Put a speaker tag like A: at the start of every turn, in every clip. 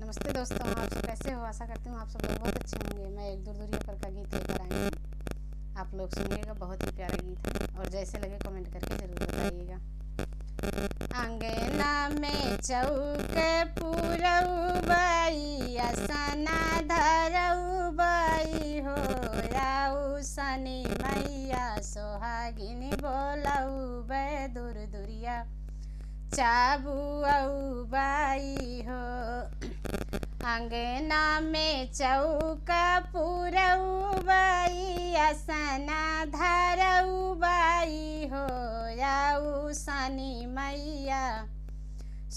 A: नमस्ते दोस्तों, आप सब कैसे हो। आशा करती हूँ आप सब लोग बहुत अच्छे होंगे। मैं एक दूर दूरिया पर का गीत लेकर आई हूँ, आप लोग सुनिएगा। बहुत ही प्यारा गीत है और जैसे लगे कमेंट करके ज़रूर बताइएगा। अंगना में चौक पुरौबई असना धरौबई हो, आऊ सनी मैया सोहागिनी बोलौबै दूर दुरिया चाबुआई हो। अंगना में चौक पुरौबई असना धरौबई हो, आऊ सनी मैया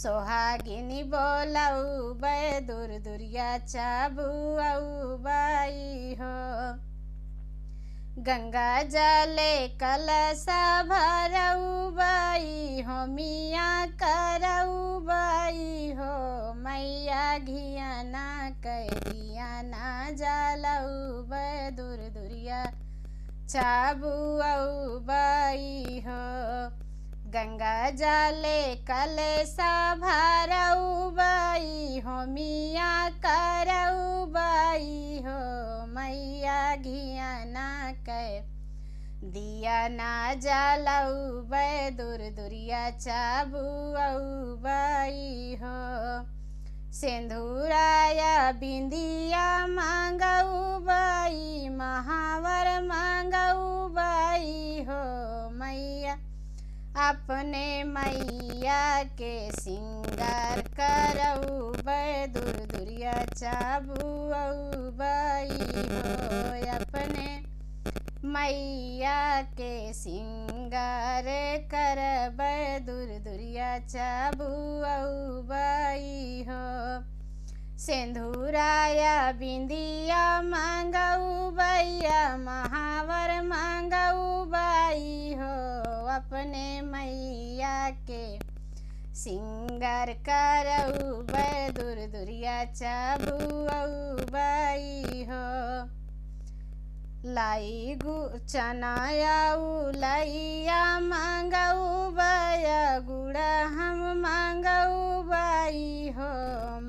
A: सोहागिनी बोलौबै दूर दुरिया चाबुआई हो। गंगा जले कलशा भरौबई हो, मिया करौबई हो, मैया घियाना कैदियाना जलौबै दूर दुरिया चाबुआई हो। गंगा जले कलशा भरौबई हो, मिया करौबई हो, मैया घियाना कै दिया ना जलौबै दूर दुरिया चाबुआई हो। सिंदूराया बिंदिया मांगौबई, महावर मांगौबई हो, मैया अपने मैया के सिंगार करौबै दूर दुरिया चाबुआई हो। अपने मैया के सिंगार करबै दूर दुरिया चाबुआई हो। सिंदूराया बिंदिया मांगौबैया, महावर मांगौबई हो, अपने मैया के सिंगार करौबै दूर दुरिया चाबुआई हो। लाई चनाया उलैया मांगौबै, गुड़ा हम मांगौबई हो,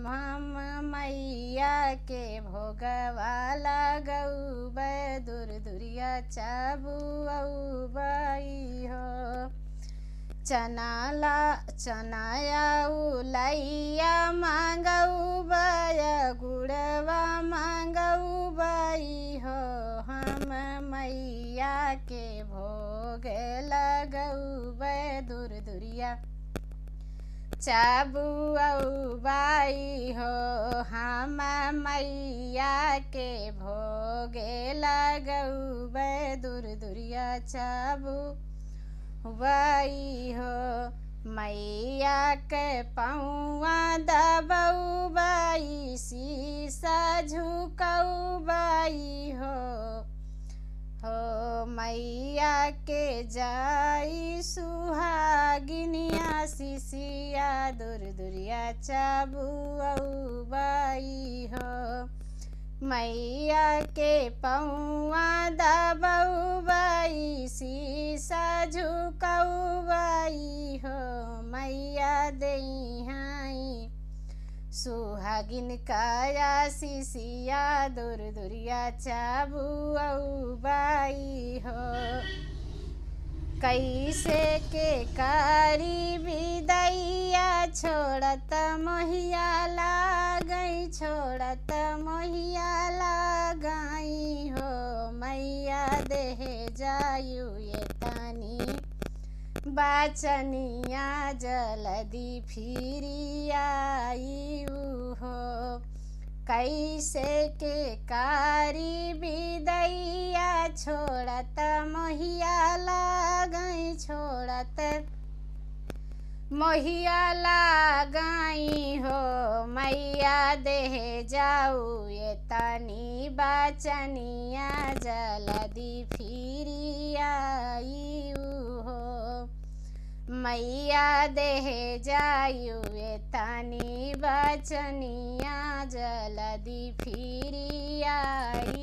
A: हम मैया के भोगवा लगौबै दूर दुरिया चाबुआई हो। चनाया उलैया मांगौबै, गुड़वा मांगौबई हो, हम मैया के भोग लगौबै दूर दुरिया चाबुआई हो। हम मैया के भोग लगौबै दूर दुरिया चाबुआई हो। मैया के पौआ दबौबै, शीशा झुकौबई हो, मैया के जाई सुहागिनिया शिशिया दूर दुरिया चाबुआई हो। मैया के पौआ दबौबै, शीशा झुकौबई हो, मैया देहाई सुहागिन काया शिशिया दूर दुरिया चाबुआई हो। कैसे के कारी विदैया छोड़त मोहिया लागई, छोड़त मोहिया लागई हो, मैया देहे जायु ये तानी बाचनिया जल्दी फिरियायु हो। कैसे के कारी विदैया छोड़त मोहिया लागई, छोड़त मोहिया लागई हो, मैया देह जाऊ ये तनी बाचनिया जल्दी फिरियायु हो। मैया देह जायु ये तनी बाचनिया जल्दी फिरियायु